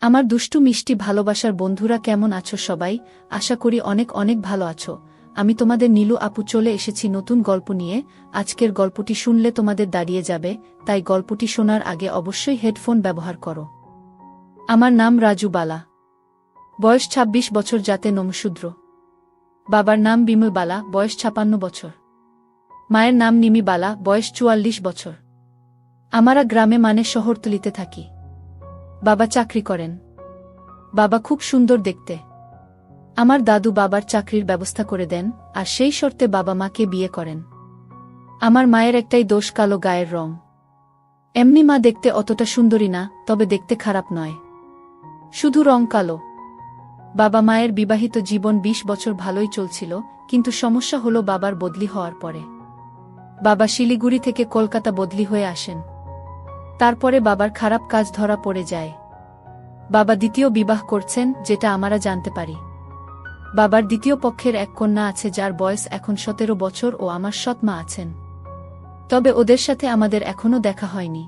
আমার দুষ্টু মিষ্টি ভালোবাসার বন্ধুরা কেমন আছো সবাই? আশা করি অনেক অনেক ভালো আছো। আমি তোমাদের নীলু আপু চলে এসেছি নতুন গল্প নিয়ে। আজকের গল্পটি শুনলে তোমাদের দাঁড়িয়ে যাবে, তাই গল্পটি শোনার আগে অবশ্যই হেডফোন ব্যবহার করো। আমার নাম রাজু বালা। বয়স ২৬ বছর, জাতে নমশূদ্র। বাবার নাম বিমল বালা, বয়স ৫৬ বছর। মায়ের নাম নিমি বালা, বয়স ৪৪ বছর। আমরা গ্রামে মানে শহরতলিতে থাকি। বাবা চাকরি করেন। বাবা খুব সুন্দর দেখতে। আমার দাদু বাবার চাকরির ব্যবস্থা করে দেন, আর সেই শর্তে বাবা মাকে বিয়ে করেন। আমার মায়ের একটাই দোষ, কালো গায়ের রং। এমনি মা দেখতে অতটা সুন্দরী না, তবে দেখতে খারাপ নয়, শুধু রং কালো। বাবা মায়ের বিবাহিত জীবন ২০ বছর ভালোই চলছিল, কিন্তু সমস্যা হলো বাবার বদলি হওয়ার পরে। বাবা শিলিগুড়ি থেকে কলকাতা বদলি হয়ে আসেন। তারপরে বাবার খারাপ কাজ ধরা পড়ে যায়। বাবা দ্বিতীয় বিবাহ করছেন, যেটা আমরা জানতে পারি। বাবার দ্বিতীয় পক্ষের এক কন্যা আছে, যার বয়স এখন ১৭ বছর, ও আমার সৎ মা আছেন। তবে ওদের সাথে আমাদের এখনও দেখা হয়নি।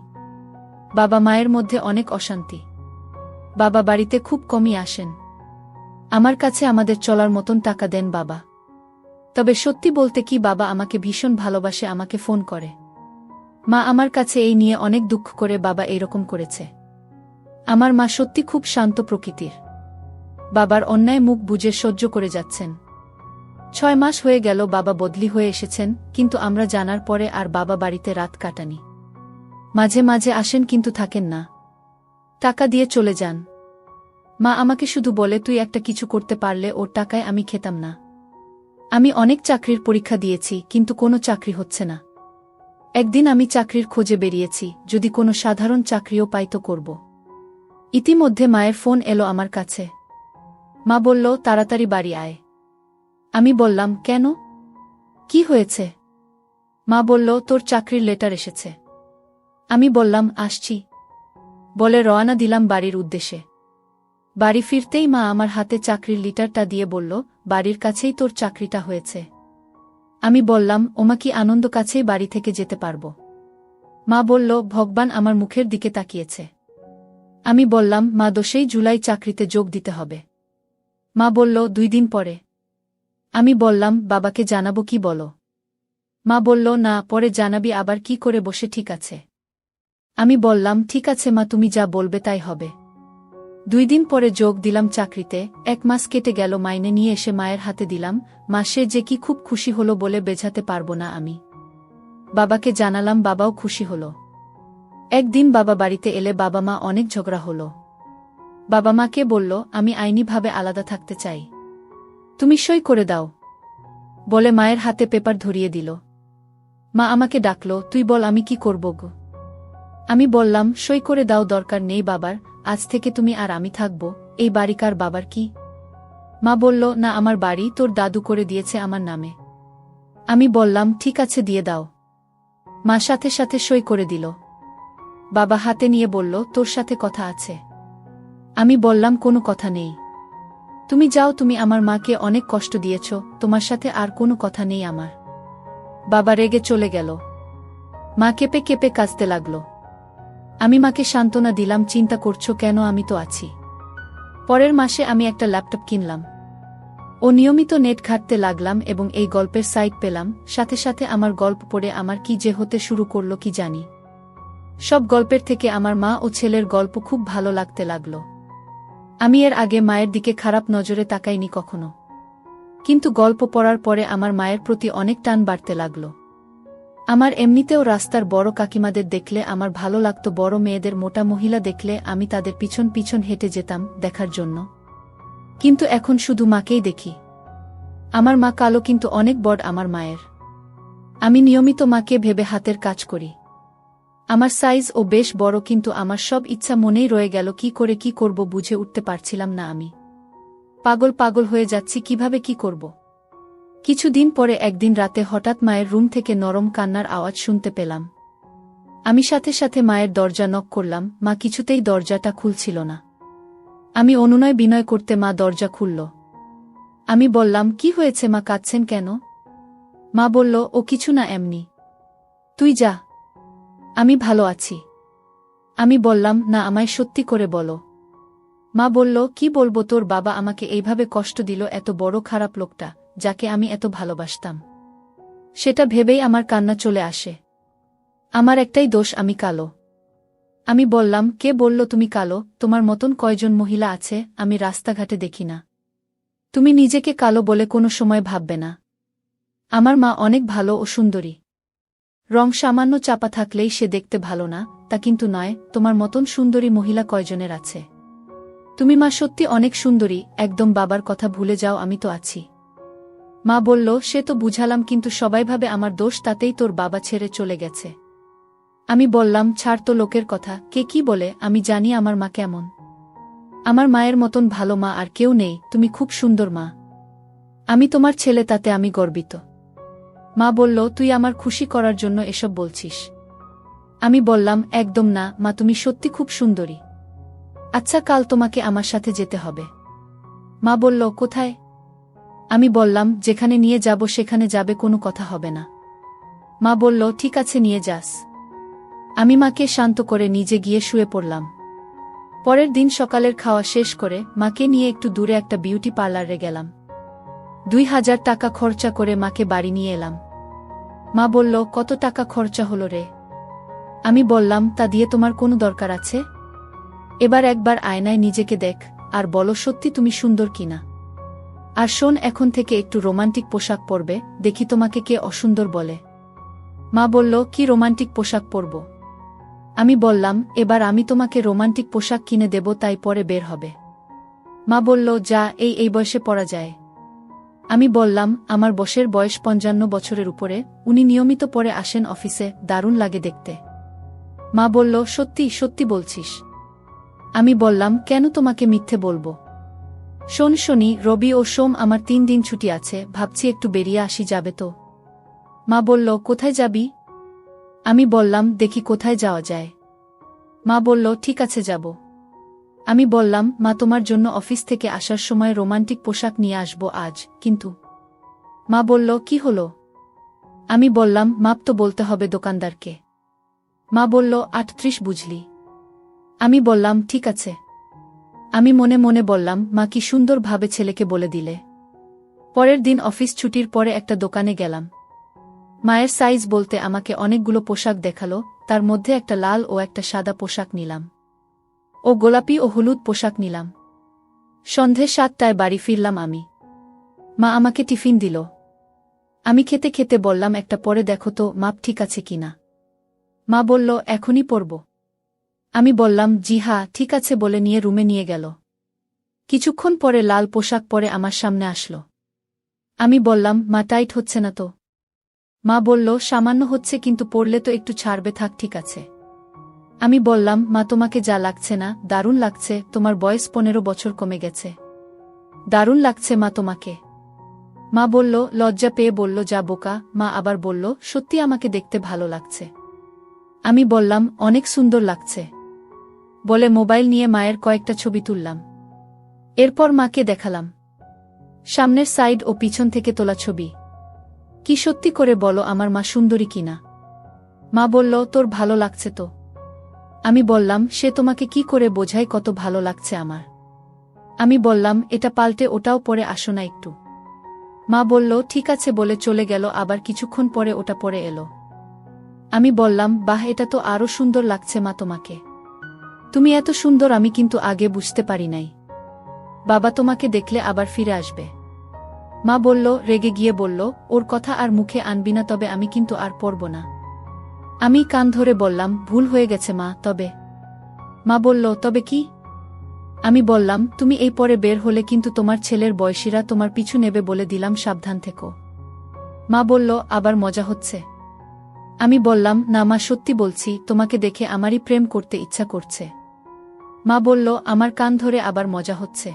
বাবা মায়ের মধ্যে অনেক অশান্তি। বাবা বাড়িতে খুব কমই আসেন। আমার কাছে আমাদের চলার মতন টাকা দেন বাবা। তবে সত্যি বলতে কি, বাবা আমাকে ভীষণ ভালোবাসে, আমাকে ফোন করে। মা আমার কাছে এই নিয়ে অনেক দুঃখ করে বাবা এইরকম করেছে। আমার মা সত্যি খুব শান্ত প্রকৃতির। বাবার অন্যায় মুখ বুজে সহ্য করে যাচ্ছেন। ৬ মাস হয়ে গেল বাবা বদলি হয়ে এসেছেন, কিন্তু আমরা জানার পরে আর বাবা বাড়িতে রাত কাটানি। মাঝে মাঝে আসেন, কিন্তু থাকেন না। টাকা দিয়ে চলে যান। মা আমাকে শুধু বলে, তুই একটা কিছু করতে পারলে ওর টাকায় আমি খেতাম না। আমি অনেক চাকরির পরীক্ষা দিয়েছি, কিন্তু কোনো চাকরি হচ্ছে না। একদিন আমি চাকরির খোঁজে বেরিয়েছি, যদি কোনো সাধারণ চাকরিও পাই তো করব। ইতিমধ্যে মায়ের ফোন এলো আমার কাছে। মা বলল, তাড়াতাড়ি বাড়ি আয়। আমি বললাম, কেন? কি হয়েছে? মা বলল, তোর চাকরির লেটার এসেছে। আমি বললাম, আসছি বলে রওনা দিলাম বাড়ির উদ্দেশ্যে। বাড়ি ফিরতেই মা আমার হাতে চাকরির লেটারটা দিয়ে বলল, বাড়ির কাছেই তোর চাকরিটা হয়েছে। আমি বললাম, ওমা, কি আনন্দ, কাছেই বাড়ি থেকে যেতে পারব। মা বলল, ভগবান আমার মুখের দিকে তাকিয়েছে। আমি বললাম, মা, ১০ই জুলাই চাকরিতে যোগ দিতে হবে। মা বলল, ২ দিন পরে। আমি বললাম, বাবাকে জানাবো কি বলো? মা বলল, না, পরে জানাবি, আবার কি করে বসে, ঠিক আছে। আমি বললাম, ঠিক আছে মা, তুমি যা বলবে তাই হবে। ২ দিন পরে যোগ দিলাম চাকরিতে। ১ মাস কেটে গেল, মাইনে নিয়ে এসে মায়ের হাতে দিলাম। মা সে যে কি খুব খুশি হলো বলে বোঝাতে পারবো না আমি। বাবাকে জানালাম, বাবাও খুশি হলো। একদিন বাবা বাড়িতে এলে বাবা মা অনেক ঝগড়া হলো। বাবা মাকে বলল, আমি আইনিভাবে আলাদা থাকতে চাই, তুমি সই করে দাও বলে মায়ের হাতে পেপার ধরিয়ে দিল। মা আমাকে ডাকল, তুই বল আমি কি করব গো? আমি বললাম, সই করে দাও, দরকার নেই বাবার, আজ থেকে তুমি আর আমি থাকব। এই বাড়িকার বাবার কি? মা বলল, না, আমার বাড়ি তোর দাদু করে দিয়েছে আমার নামে। আমি বললাম, ঠিক আছে, দিয়ে দাও। মা সাথে সাথে সই করে দিল। বাবা হাতে নিয়ে বলল, তোর সাথে কথা আছে। আমি বললাম, কোনো কথা নেই, তুমি যাও, তুমি আমার মাকে অনেক কষ্ট দিয়েছ, তোমার সাথে আর কোনো কথা নেই আমার। বাবা রেগে চলে গেল। মা কেঁপে কেঁপে কাঁদতে লাগল। আমি মাকে সান্ত্বনা দিলাম, চিন্তা করছো কেন, আমি তো আছি। পরের মাসে আমি একটা ল্যাপটপ কিনলাম। ও নিয়মিত নেট ঘাঁটতে লাগলাম এবং এই গল্পের সাইট পেলাম। সাথে সাথে আমার গল্প পড়ে আমার কি যে হতে শুরু করলো কি জানি। সব গল্পের থেকে আমার মা ও ছেলের গল্প খুব ভালো লাগতে লাগল। আমি এর আগে মায়ের দিকে খারাপ নজরে তাকাইনি কখনো, কিন্তু গল্প পড়ার পরে আমার মায়ের প্রতি অনেক টান বাড়তে লাগল। আমার এমনিতেও রাস্তার বড় কাকিমাদের দেখলে আমার ভালো লাগত, বড় মেয়েদের, মোটা মহিলা দেখলে আমি তাদের পিছন পিছন হেঁটে যেতাম দেখার জন্য। কিন্তু এখন শুধু মাকেই দেখি। আমার মা কালো, কিন্তু অনেক বড় আমার মায়ের। আমি নিয়মিত মাকে ভেবে হাতের কাজ করি। আমার সাইজ ও বেশ বড়, কিন্তু আমার সব ইচ্ছা মনেই রয়ে গেল, কি করে কি করব বুঝে উঠতে পারছিলাম না। আমি পাগল পাগল হয়ে যাচ্ছি, কিভাবে কি করব। কিছুদিন পরে একদিন রাতে হঠাৎ মায়ের রুম থেকে নরম কান্নার আওয়াজ শুনতে পেলাম। আমি সাথে সাথে মায়ের দরজা নক করলাম। মা কিছুতেই দরজাটা খুলছিল না। আমি অনুনয় বিনয় করতে মা দরজা খুলল। আমি বললাম, কি হয়েছে মা, কাঁদছেন কেন? মা বলল, ও কিছু না, এমনি, তুই যা, আমি ভালো আছি। আমি বললাম, না, আমায় সত্যি করে বলো। মা বলল, কি বলবো, তোর বাবা আমাকে এইভাবে কষ্ট দিল, এত বড় খারাপ লোকটা, যাকে আমি এত ভালোবাসতাম। সেটা ভেবেই আমার কান্না চলে আসে। আমার একটাই দোষ, আমি কালো। আমি বললাম, কে বলল তুমি কালো? তোমার মতন কয়জন মহিলা আছে আমি রাস্তাঘাটে দেখি না। তুমি নিজেকে কালো বলে কোনো সময় ভাববে না। আমার মা অনেক ভালো ও সুন্দরী। রং সামান্য চাপা থাকলেই সে দেখতে ভালো না, তা কিন্তু নয়। তোমার মতন সুন্দরী মহিলা কয়জনের আছে? তুমি মা সত্যি অনেক সুন্দরী, একদম বাবার কথা ভুলে যাও, আমি তো আছি। মা বলল, সে তো বুঝালাম, কিন্তু সবাই ভাবে আমার দোষ, তাতেই তোর বাবা ছেড়ে চলে গেছে। আমি বললাম, ছাড় তো লোকের কথা, কে কি বলে, আমি জানি আমার মা কেমন। আমার মায়ের মতন ভালো মা আর কেউ নেই, তুমি খুব সুন্দর মা। আমি তোমার ছেলে, তাতে আমি গর্বিত। মা বলল, তুই আমার খুশি করার জন্য এসব বলছিস? আমি বললাম, একদম না মা, তুমি সত্যি খুব সুন্দরী। আচ্ছা, কাল তোমাকে আমার সাথে যেতে হবে। মা বলল, কোথায়? আমি বললাম, যেখানে নিয়ে যাব সেখানে যাবে, কোনো কথা হবে না। মা বলল, ঠিক আছে, নিয়ে যাস। আমি মাকে শান্ত করে নিজে গিয়ে শুয়ে পড়লাম। পরের দিন সকালের খাওয়া শেষ করে মাকে নিয়ে একটু দূরে একটা বিউটি পার্লারে গেলাম। 2000 টাকা খরচা করে মাকে বাড়ি নিয়ে এলাম। মা বলল, কত টাকা খরচা হলো রে? আমি বললাম, তা দিয়ে তোমার কোনো দরকার আছে? এবার একবার আয়নায় নিজেকে দেখ, আর বলো সত্যি তুমি সুন্দর কিনা। আর শোন, এখন থেকে একটু রোমান্টিক পোশাক পরবে, দেখি তোমাকে কে অসুন্দর বলে। মা বলল, কি রোমান্টিক পোশাক পরব? আমি বললাম, এবার আমি তোমাকে রোমান্টিক পোশাক কিনে দেব, তাই পরে বের হবে। মা বলল, যা, এই বয়সে পরা যায়? আমি বললাম, আমার বসের বয়স 55 বছরের উপরে, উনি নিয়মিত পরে আসেন অফিসে, দারুণ লাগে দেখতে। মা বলল, সত্যি সত্যি বলছিস? আমি বললাম, কেন তোমাকে মিথ্যে বলবো? শোন শনি, রবি ও সোম আমার 3 দিন ছুটি আছে, ভাবছি একটু বেরিয়ে আসি, যাবে তো? মা বলল, কোথায় যাবি? আমি বললাম, দেখি কোথায় যাওয়া যায়। মা বলল, ঠিক আছে, যাব। আমি বললাম, মা তোমার জন্য অফিস থেকে আসার সময় রোমান্টিক পোশাক নিয়ে আসব আজ, কিন্তু। মা বলল, কি হলো? আমি বললাম, মাপ তো বলতে হবে দোকানদারকে। মা বলল, 38 বুঝলি? আমি বললাম, ঠিক আছে। আমি মনে মনে বললাম, মা কি সুন্দরভাবে ছেলেকে বলে দিলে। পরের দিন অফিস ছুটির পরে একটা দোকানে গেলাম। মায়ের সাইজ বলতে আমাকে অনেকগুলো পোশাক দেখালো, তার মধ্যে একটা লাল ও একটা সাদা পোশাক নিলাম, ও গোলাপি ও হলুদ পোশাক নিলাম। সন্ধে 7টায় বাড়ি ফিরলাম আমি। মা আমাকে টিফিন দিল। আমি খেতে খেতে বললাম, একটা পরে দেখো তো মাপ ঠিক আছে কিনা। মা বলল, এখনই পরব? আমি বললাম, জি হ্যাঁ, ঠিক আছে বলে নিয়ে রুমে নিয়ে গেল। কিছুক্ষণ পরে লাল পোশাক পরে আমার সামনে আসলো। আমি বললাম, মা টাইট হচ্ছে না তো? মা বলল, সামান্য হচ্ছে, কিন্তু পরলে তো একটু ছাড়বে, থাক, ঠিক আছে। আমি বললাম, মা তোমাকে যা লাগছে না, দারুণ লাগছে, তোমার বয়স 15 বছর কমে গেছে। দারুণ লাগছে মা তোমাকে। মা বলল, লজ্জা পেয়ে বলল, যা বোকা। মা আবার বলল, সত্যি আমাকে দেখতে ভালো লাগছে? আমি বললাম, অনেক সুন্দর লাগছে। বলে মোবাইল নিয়ে মায়ের কয়েকটা ছবি তুললাম। এরপর মাকে দেখালাম সামনের সাইড ও পিছন থেকে তোলা ছবি। কি সত্যি করে বলো আমার মা সুন্দরী কিনা? মা বলল, তোর ভালো লাগছে তো? আমি বললাম, সে তোমাকে কি করে বোঝায় কত ভালো লাগছে আমার? আমি বললাম, এটা পাল্টে ওটাও পরে আসো না একটু। মা বলল, ঠিক আছে বলে চলে গেল, আবার কিছুক্ষণ পরে ওটা পরে এলো। আমি বললাম, বাহ, এটা তো আরো সুন্দর লাগছে মা তোমাকে। তুমি এত সুন্দর আমি কিন্তু আগে বুঝতে পারি নাই। বাবা তোমাকে দেখলে আবার ফিরে আসবে। মা বলল, রেগে গিয়ে বলল, ওর কথা আর মুখে আনবি না, তবে আমি কিন্তু আর পরব না। আমি কান ধরে বললাম, ভুল হয়ে গেছে মা, তবে। মা বলল, তবে কি? আমি বললাম, তুমি এই পরে বের হলে কিন্তু তোমার ছেলের বয়সীরা তোমার পিছু নেবে, বলে দিলাম, সাবধান থেকো। মা বলল, আবার মজা হচ্ছে? আমি বললাম, না মা, সত্যি বলছি, তোমাকে দেখে আমারই প্রেম করতে ইচ্ছা করছে। মা বলল, আমার কান ধরে আবার মজা হচ্ছে?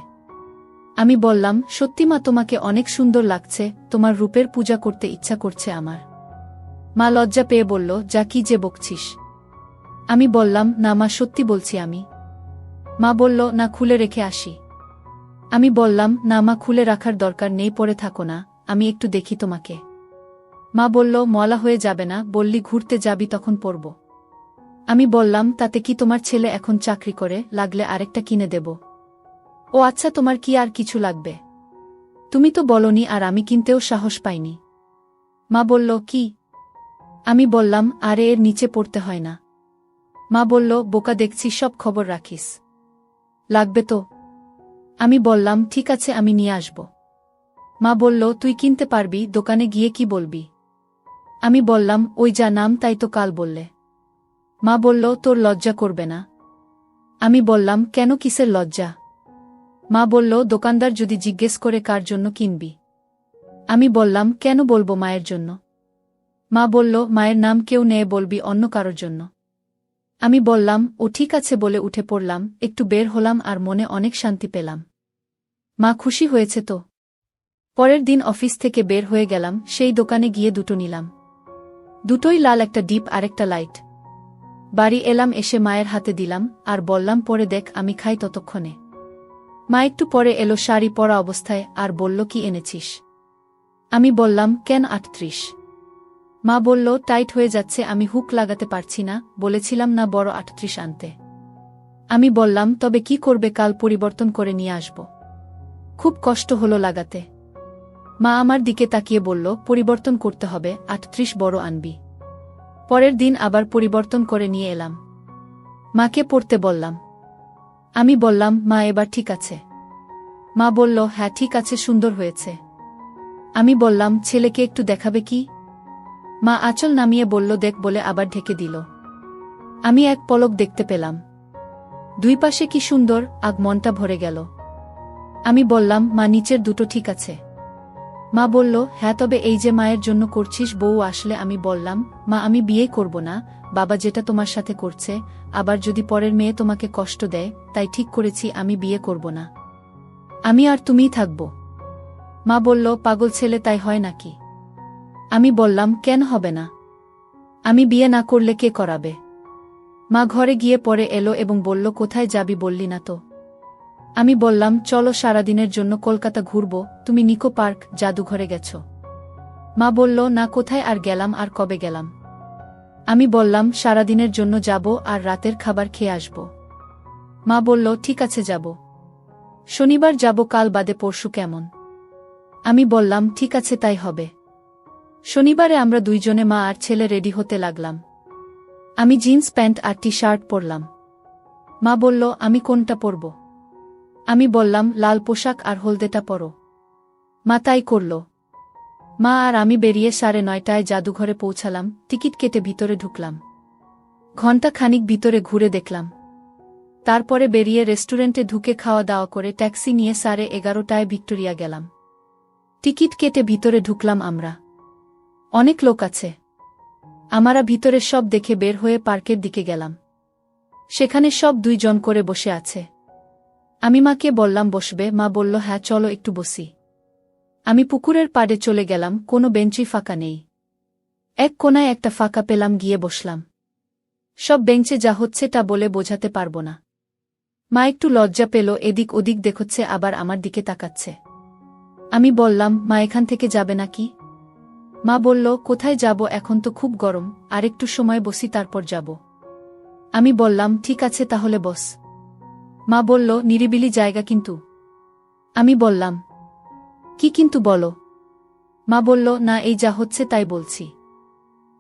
আমি বললাম, সত্যি মা, তোমাকে অনেক সুন্দর লাগছে, তোমার রূপের পূজা করতে ইচ্ছা করছে আমার। মা লজ্জা পেয়ে বলল, যা, কি যে বকছিস? আমি বললাম, না মা, সত্যি বলছি আমি। মা বলল, না, খুলে রেখে আসি। আমি বললাম, না মা, খুলে রাখার দরকার নেই, পরে থাকো না, আমি একটু দেখি তোমাকে। মা বলল, মলা হয়ে যাবে না, বললি ঘুরতে যাবি, তখন পরব। আমি বললাম, তাতে কি, তোমার ছেলে এখন চাকরি করে, লাগলে আরেকটা কিনে দেব। ও আচ্ছা, তোমার কি আর কিছু লাগবে? তুমি তো বলনি, আর আমি কিনতেও সাহস পাইনি। মা বলল, কি? আমি বললাম, আরে এর নিচে পড়তে হয় না। মা বলল, বোকা দেখছি, সব খবর রাখিস। লাগবে তো? আমি বললাম, ঠিক আছে, আমি নিয়ে আসব। মা বলল, তুই কিনতে পারবি, দোকানে গিয়ে কি বলবি? আমি বললাম, ওই যা নাম তাই তো কাল বললে। মা বলল, তোর লজ্জা করবে না? আমি বললাম, কেন, কিসের লজ্জা? মা বলল, দোকানদার যদি জিজ্ঞেস করে কার জন্য কিনবি? আমি বললাম, কেন বলবো মায়ের জন্য? মা বলল, মায়ের নাম কেউ নেয়, বলবি অন্য কারোর জন্য। আমি বললাম, ও ঠিক আছে বলে উঠে পড়লাম, একটু বের হলাম আর মনে অনেক শান্তি পেলাম। মা খুশি হয়েছে তো? পরের দিন অফিস থেকে বের হয়ে গেলাম, সেই দোকানে গিয়ে দুটো নিলাম। দুটোই লাল, একটা ডিপ আর একটা লাইট। বাড়ি এলাম, এসে মায়ের হাতে দিলাম আর বললাম, পরে দেখ, আমি খাই ততক্ষণে। মা একটু পরে এলো শাড়ি পরা অবস্থায় আর বলল, কি এনেছিস? আমি বললাম, কেন 38? মা বলল, টাইট হয়ে যাচ্ছে, আমি হুক লাগাতে পারছি না, বলেছিলাম না বড় 38 আনতে। আমি বললাম, তবে কি করবে, কাল পরিবর্তন করে নিয়ে আসব। খুব কষ্ট হলো লাগাতে। মা আমার দিকে তাকিয়ে বলল, পরিবর্তন করতে হবে, 38 বড় আনবি। পরের দিন আবার পরিবর্তন করে নিয়ে এলাম। মাকে পড়তে বললাম। আমি বললাম, মা এবার ঠিক আছে? মা বলল, হ্যাঁ ঠিক আছে, সুন্দর হয়েছে। আমি বললাম, ছেলেকে একটু দেখাবে কি? মা আঁচল নামিয়ে বলল, দেখ, বলে আবার ঢেকে দিল। আমি এক পলক দেখতে পেলাম। দুই পাশে কি সুন্দর, আগ মনটা ভরে গেল। আমি বললাম, মা নিচের দুটো ঠিক আছে? মা বলল, হ্যাঁ, তবে এই যে মায়ের জন্য করছিস, বউ আসলে? আমি বললাম, মা আমি বিয়ে করব না, বাবা যেটা তোমার সাথে করছে, আবার যদি পরের মেয়ে তোমাকে কষ্ট দেয়, তাই ঠিক করেছি আমি বিয়ে করব না। আমি আর তুমিই থাকব। মা বলল, পাগল ছেলে, তাই হয় নাকি? আমি বললাম, কেন হবে না? আমি বিয়ে না করলে কে করাবে? মা ঘরে গিয়ে পরে এলো এবং বলল, কোথায় যাবি বললি না তো? আমি বললাম, চলো সারাদিনের জন্য কলকাতা ঘুরব, তুমি নিকো পার্ক, জাদুঘরে গেছ। মা বলল, না, কোথায় আর গেলাম, আর কবে গেলাম? আমি বললাম, সারাদিনের জন্য যাব আর রাতের খাবার খেয়ে আসব। মা বলল, ঠিক আছে, যাব। শনিবার যাব, কাল বাদে পরশু কেমন? আমি বললাম, ঠিক আছে, তাই হবে। শনিবারে আমরা দুইজনে, মা আর ছেলে, রেডি হতে লাগলাম। আমি জিন্স প্যান্ট আর টি শার্ট পরলাম। মা বলল, আমি কোনটা পরব? আমি বললাম, লাল পোশাক আর হলদেটা পরো। মা তাই করল। মা আর আমি বেরিয়ে 9:30টায় জাদুঘরে পৌঁছালাম, টিকিট কেটে ভিতরে ঢুকলাম। ঘণ্টা খানিক ভিতরে ঘুরে দেখলাম। তারপরে বেরিয়ে রেস্টুরেন্টে ঢুকে খাওয়া দাওয়া করে ট্যাক্সি নিয়ে 11:30টায় ভিক্টোরিয়া গেলাম। টিকিট কেটে ভিতরে ঢুকলাম আমরা। অনেক লোক আছে। আমরা ভিতরে সব দেখে বের হয়ে পার্কের দিকে গেলাম। সেখানে সব 2 জন করে বসে আছে। আমি মাকে বললাম, বসবে? মা বলল, হ্যাঁ, চলো একটু বসি। আমি পুকুরের পাড়ে চলে গেলাম, কোনো বেঞ্চই ফাঁকা নেই। এক কোনায় একটা ফাঁকা পেলাম, গিয়ে বসলাম। সব বেঞ্চে যা হচ্ছে তা বলে বোঝাতে পারব না। মা একটু লজ্জা পেল, এদিক ওদিক দেখছে, আবার আমার দিকে তাকাচ্ছে। আমি বললাম, মা এখান থেকে যাবে নাকি? মা বলল, কোথায় যাব, এখন তো খুব গরম, আর একটু সময় বসি তারপর যাব। আমি বললাম, ঠিক আছে, তাহলে বস। মা বলল, নিরিবিলি জায়গা কিন্তু। আমি বললাম, কি কিন্তু বলো? মা বলল, না, এই যা হচ্ছে তাই বলছি।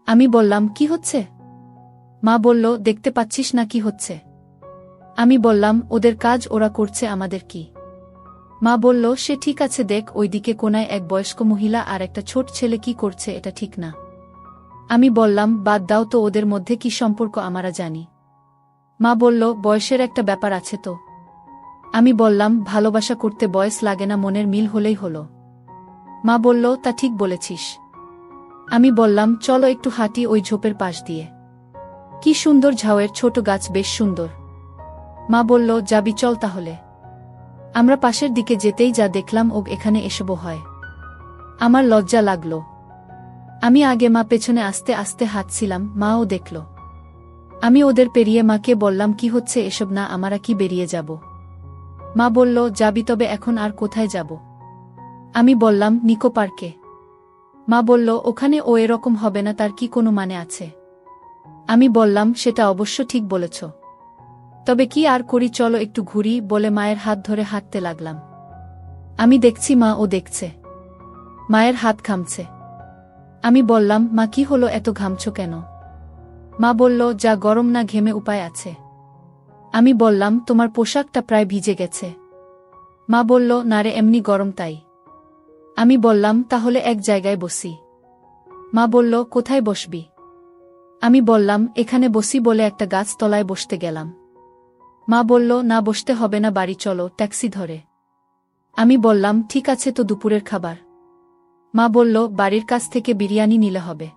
আমি বললাম, কি হচ্ছে? মা বলল, দেখতে পাচ্ছিস না কি হচ্ছে? আমি বললাম, ওদের কাজ ওরা করছে, আমাদের কি? মা বলল, সে ঠিক আছে, দেখ, ওইদিকে কোনায় এক বয়স্ক মহিলা আর একটা ছোট ছেলে কি করছে, এটা ঠিক না। আমি বললাম, বাদ দাও তো, ওদের মধ্যে কি সম্পর্ক আমরা জানি। মা বলল, বয়সের একটা ব্যাপার আছে তো। আমি বললাম, ভালোবাসা করতে বয়স লাগে না, মনের মিল হলেই হলো। মা বলল, তা ঠিক বলেছিস। আমি বললাম, চলো একটু হাঁটি ওই ঝোপের পাশ দিয়ে। কি সুন্দর ঝাউয়ের ছোট গাছ, বেশ সুন্দর। মা বলল, যাবি, চল তাহলে। আমরা পাশের দিকে যেতেই যা দেখলাম, ও এখানে এসবও হয়। আমার লজ্জা লাগল। আমি আগে, মা পেছনে আস্তে আস্তে হাঁটছিলাম, মাও দেখল। আমি ওদের পেরিয়ে মাকে বললাম, কি হচ্ছে এসব, না আমরা কি বেরিয়ে যাব? মা বলল, যাবি, তবে এখন আর কোথায় যাব? আমি বললাম, নিকো পার্কে। মা বলল, ওখানে ও এরকম হবে না, তার কি কোনো মানে আছে? আমি বললাম, সেটা অবশ্য ঠিক বলেছ। তবে কি আর করি, চলো একটু ঘুরি বলে মায়ের হাত ধরে হাঁটতে লাগলাম। আমি দেখছি মা ও দেখছে। মায়ের হাত ঘামছে। আমি বললাম, মা কি হলো, এত ঘামছ কেন? মা বলল, যা গরম না ঘেমে উপায় আছে। আমি বললাম, তোমার পোশাকটা প্রায় ভিজে গেছে। মা বলল, না রে, এমনি গরম তাই। আমি বললাম, তাহলে এক জায়গায় বসি। মা বলল, কোথায় বসবি? আমি বললাম, এখানে বসি বলে একটা গাছ তলায় বসতে গেলাম। মা বলল, না বসতে হবে না, বাড়ি চলো, ট্যাক্সি ধরে। আমি বললাম, ঠিক আছে, তো দুপুরের খাবার? মা বলল, বাড়ির কাছ থেকে বিরিয়ানি নিলে হবে।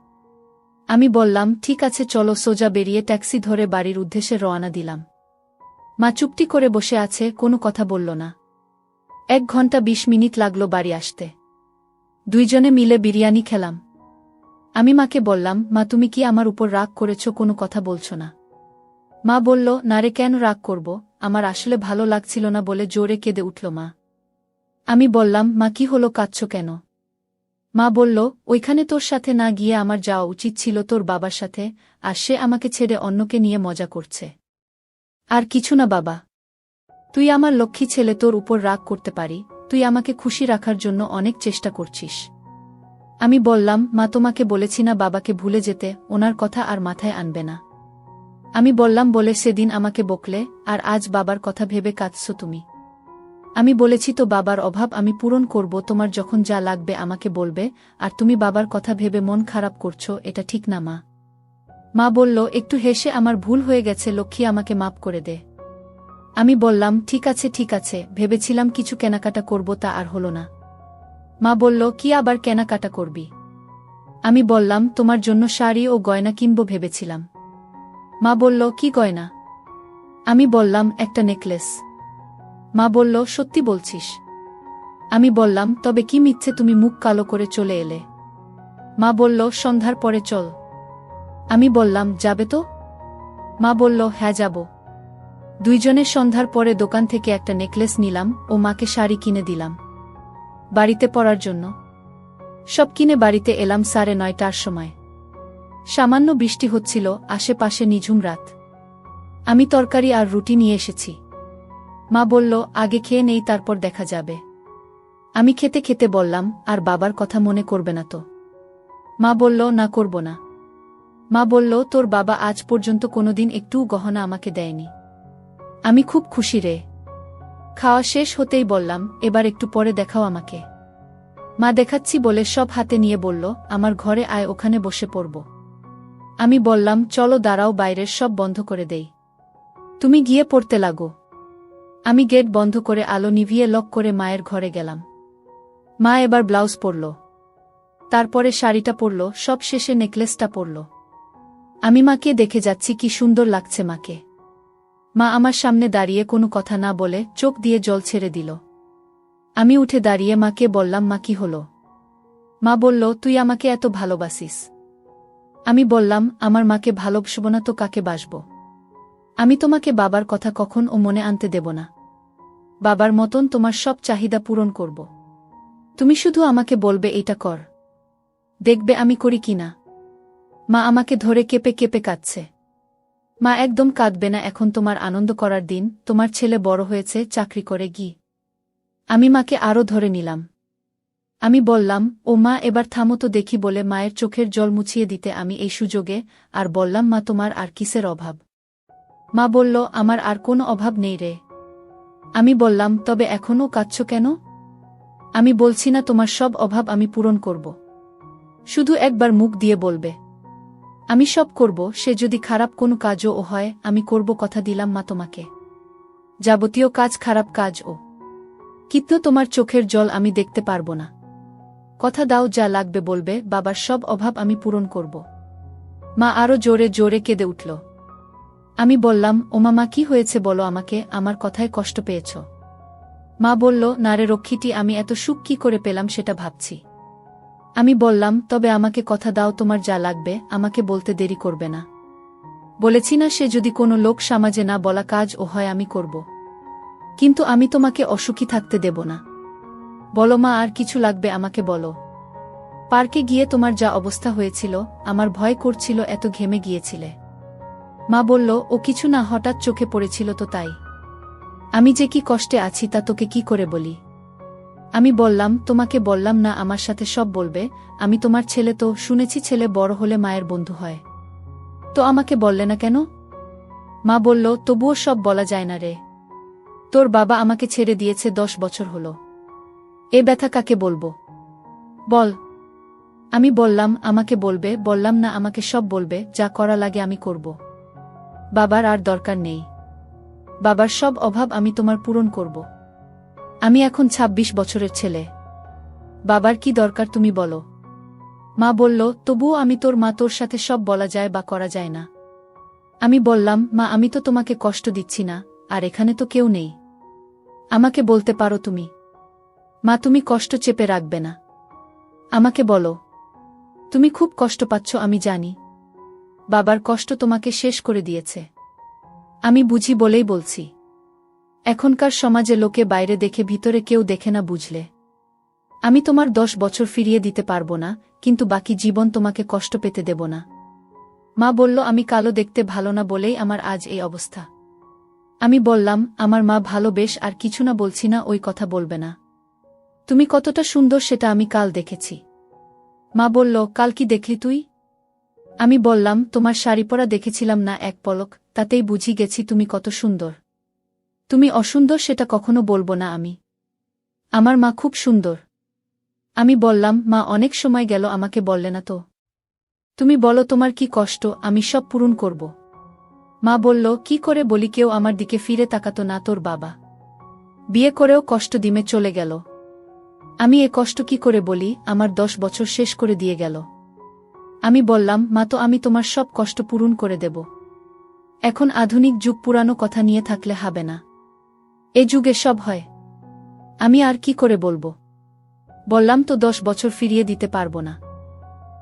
আমি বললাম, ঠিক আছে চলো, সোজা বেরিয়ে ট্যাক্সি ধরে বাড়ির উদ্দেশ্যে রওনা দিলাম। মা চুপটি করে বসে আছে, কোনো কথা বলল না। 1 ঘন্টা 20 মিনিট লাগলো বাড়ি আসতে। দুইজনে মিলে বিরিয়ানি খেলাম। আমি মাকে বললাম, মা তুমি কি আমার উপর রাগ করেছ, কোনো কথা বলছো না? মা বলল, না রে, কেন রাগ করব, আমার আসলে ভালো লাগছিল না বলে জোরে কেঁদে উঠল মা। আমি বললাম, মা কি হলো, কাঁদছ কেন? মা বলল, ওইখানে তোর সাথে না গিয়ে আমার যাওয়া উচিত ছিল তোর বাবার সাথে, আর সে আমাকে ছেড়ে অন্যকে নিয়ে মজা করছে। আর কিছু না বাবা, তুই আমার লক্ষ্মী ছেলে, তোর উপর রাগ করতে পারি, তুই আমাকে খুশি রাখার জন্য অনেক চেষ্টা করছিস। আমি বললাম, মা তোমাকে বলেছি না বাবাকে ভুলে যেতে, ওনার কথা আর মাথায় আনবে না। আমি বললাম বলে সেদিন আমাকে বকলে, আর আজ বাবার কথা ভেবে কাঁদছো তুমি। আমি বলেছি তো বাবার অভাব আমি পূরণ করব, তোমার যখন যা লাগবে আমাকে বলবে, আর তুমি বাবার কথা ভেবে মন খারাপ করছো, এটা ঠিক না মা। মা বলল একটু হেসে, আমার ভুল হয়ে গেছে লক্ষ্মী, আমাকে মাপ করে দে। আমি বললাম, ঠিক আছে ঠিক আছে, ভেবেছিলাম কিছু কেনাকাটা করব, তা আর হলো না। মা বলল, কি আবার কেনাকাটা করবি? আমি বললাম, তোমার জন্য শাড়ি ও গয়না কিনব ভেবেছিলাম। মা বলল, কি গয়না? আমি বললাম, একটা নেকলেস। মা বলল, সত্যি বলছিস? আমি বললাম, তবে কি মিথ্যে তুমি মুখ কালো করে চলে এলে? মা বলল, সন্ধ্যার পরে চল। আমি বললাম, যাবে তো? মা বলল, হ্যাঁ যাব। দুইজনে সন্ধ্যার পরে দোকান থেকে একটা নেকলেস নিলাম ও মাকে শাড়ি কিনে দিলাম বাড়িতে পরার জন্য। সব কিনে বাড়িতে এলাম 9:30টার সময়। সামান্য বৃষ্টি হচ্ছিল, আশেপাশে নিঝুম রাত। আমি তরকারি আর রুটি নিয়ে এসেছি। মা বলল, আগে খেয়ে নেই, তারপর দেখা যাবে। আমি খেতে খেতে বললাম, আর বাবার কথা মনে করবে না তো? মা বলল, না করব না। মা বলল, তোর বাবা আজ পর্যন্ত কোনোদিন একটুও গহনা আমাকে দেয়নি। আমি খুব খুশি রে। খাওয়া শেষ হতেই বললাম, এবার একটু পরে দেখাও আমাকে। মা দেখাচ্ছি বলে সব হাতে নিয়ে বলল, আমার ঘরে আয়, ওখানে বসে পড়ব। আমি বললাম, চলো দাঁড়াও, বাইরের সব বন্ধ করে দেই, তুমি গিয়ে পড়তে লাগো। আমি গেট বন্ধ করে আলো নিভিয়ে লক করে মায়ের ঘরে গেলাম। মা এবার ব্লাউজ পরল, তারপরে শাড়িটা পরল, সব শেষে নেকলেসটা পরল। আমি মাকে দেখে যাচ্ছি, কি সুন্দর লাগছে মাকে। মা আমার সামনে দাঁড়িয়ে কোনো কথা না বলে চোখ দিয়ে জল ছেড়ে দিল। আমি উঠে দাঁড়িয়ে মাকে বললাম, মা কি হলো? মা বলল, তুই আমাকে এত ভালোবাসিস। আমি বললাম, আমার মাকে ভালোবাসব না তো কাকে বাসব? আমি তোমাকে বাবার কথা কখন ও মনে আনতে দেব না। বাবার মতন তোমার সব চাহিদা পূরণ করব। তুমি শুধু আমাকে বলবে এটা কর, দেখবে আমি করি কিনা। মা আমাকে ধরে কেঁপে কেঁপে কাঁদছে। মা একদম কাঁদবে না, এখন তোমার আনন্দ করার দিন, তোমার ছেলে বড় হয়েছে, চাকরি করে গি। আমি মাকে আরও ধরে নিলাম। আমি বললাম, ও মা এবার থামো তো দেখি বলে মায়ের চোখের জল মুছিয়ে দিতে আমি এই সুযোগে আর বললাম, মা তোমার আর কিসের অভাব? মা বলল, আমার আর কোনো অভাব নেই রে। আমি বললাম, তবে এখনও কাঁদছ কেন? আমি বলছি না তোমার সব অভাব আমি পূরণ করব, শুধু একবার মুখ দিয়ে বলবে। আমি সব করব, সে যদি খারাপ কোনো কাজও হয় আমি করব, কথা দিলাম মা তোমাকে। যাবতীয় কাজ, খারাপ কাজ ও কিন্তু তোমার চোখের জল আমি দেখতে পারব না। কথা দাও, যা লাগবে বলবে, বাবার সব অভাব আমি পূরণ করব। মা আরো জোরে জোরে কেঁদে উঠল। আমি বললাম, ও মা কি হয়েছে বলো আমাকে, আমার কথায় কষ্ট পেয়েছ? মা বলল, না রে রক্ষীটি, আমি এত সুখ কি করে পেলাম সেটা ভাবছি। আমি বললাম, তবে আমাকে কথা দাও, তোমার যা লাগবে আমাকে বলতে দেরি করবে না। বলেছি না, সে যদি কোনো লোক সমাজে না বলা কাজ ও হয় আমি করব, কিন্তু আমি তোমাকে অসুখী থাকতে দেব না। বলো মা, আর কিছু লাগবে আমাকে বলো। পার্কে গিয়ে তোমার যা অবস্থা হয়েছিল, আমার ভয় করছিল, এত ঘেমে গিয়েছিলে। মা বলল, ও কিছু না, হঠাৎ চোখে পড়েছিল তো তাই। আমি যে কি কষ্টে আছি তা তোকে কি করে বলি? আমি বললাম, তোমাকে বললাম না আমার সাথে সব বলবে? আমি তোমার ছেলে তো, শুনেছি ছেলে বড় হলে মায়ের বন্ধু হয়। তো আমাকে বললে না কেন? মা বলল, তবুও সব বলা যায় না রে। তোর বাবা আমাকে ছেড়ে দিয়েছে 10 বছর হলো। এ ব্যথা কাকে বলবো? বল। আমি বললাম, আমাকে বলবে। বললাম না, আমাকে সব বলবে, যা করা লাগে আমি করব। বাবার আর দরকার নেই। বাবার সব অভাব আমি তোমার পূরণ করব। আমি এখন 26 বছরের ছেলে। বাবার কি দরকার তুমি বলো? মা বলল, তবুও আমি তোর মা, তোর সাথে সব বলা যায় বা করা যায় না? আমি বললাম, মা আমি তো তোমাকে কষ্ট দিচ্ছি না, আর এখানে তো কেউ নেই। আমাকে বলতে পারো তুমি। মা তুমি কষ্ট চেপে রাখবে না। আমাকে বলো। তুমি খুব কষ্ট পাচ্ছ আমি জানি। বাবার কষ্ট তোমাকে শেষ করে দিয়েছে। আমি বুঝি বলেই বলছি। এখনকার সমাজে লোকে বাইরে দেখে, ভিতরে কেউ দেখে না, বুঝলে? আমি তোমার 10 বছর ফিরিয়ে দিতে পারবো না, কিন্তু বাকি জীবন তোমাকে কষ্ট পেতে দেব না। মা বলল, আমি কালো, দেখতে ভালো না বলেই আমার আজ এই অবস্থা। আমি বললাম, আমার মা ভালো, বেশ, আর কিছু না, বলছি না ওই কথা বলবে না। তুমি কতটা সুন্দর সেটা আমি কাল দেখেছি। মা বলল, কাল কি দেখলি তুই? আমি বললাম, তোমার শাড়ি পরা দেখেছিলাম না এক পলক, তাতেই বুঝি গেছি তুমি কত সুন্দর। তুমি অসুন্দর সেটা কখনো বলবো না আমি। আমার মা খুব সুন্দর। আমি বললাম, মা অনেক সময় গেল আমাকে বললে না তো। তুমি বলো তোমার কি কষ্ট, আমি সব পূরণ করব। মা বলল, কি করে বলি, কেউ আমার দিকে ফিরে তাকাতো না, তোর বাবা বিয়ে করেও কষ্ট দিমে চলে গেল। আমি এ কষ্ট কি করে বলি, আমার 10 বছর শেষ করে দিয়ে গেল। আমি বললাম, মা তো আমি তোমার সব কষ্ট পূরণ করে দেব। এখন আধুনিক যুগ, পুরানো কথা নিয়ে থাকলে হবে না। এ যুগে সব হয়। আমি আর কি করে বলবো? বললাম তো 10 বছর ফিরিয়ে দিতে পারবো না,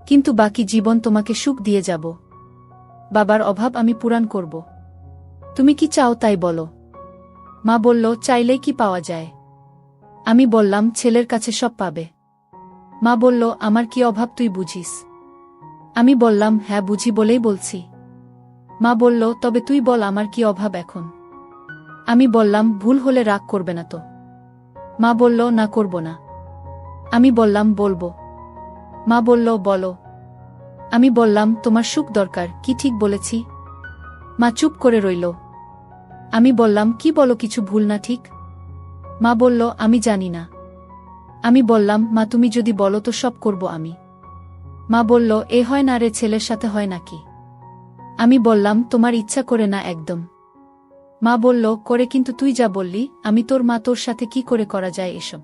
কিন্তু বাকি জীবন তোমাকে সুখ দিয়ে যাব। বাবার অভাব আমি পূরণ করব। তুমি কি চাও তাই বলো। মা বলল, চাইলেই কি পাওয়া যায়? আমি বললাম, ছেলের কাছে সব পাবে। মা বলল, আমার কি অভাব তুই বুঝিস? আমি বললাম, হ্যাঁ বুঝি বলেই বলছি। মা বলল, তবে তুই বল আমার কি অভাব এখন? আমি বললাম, ভুল হলে রাগ করবে না তো? মা বলল, না করব না। আমি বললাম, বলবো। মা বলল, বলো। আমি বললাম, তোমার সুখ দরকার, কি ঠিক বলেছি? মা চুপ করে রইল। আমি বললাম, কি বলো, কিছু ভুল না ঠিক? মা বলল, আমি জানি না। আমি বললাম, মা তুমি যদি বলো তো সব করব আমি। মা বলল, এ হয় না রে, ছেলের সাথে হয় নাকি? আমি বললাম, তোমার ইচ্ছা করে না একদম। মা বলল, করে, কিন্তু তুই যা বললি, আমি তোর মা, তোর সাথে কি করে করা যায় এসব?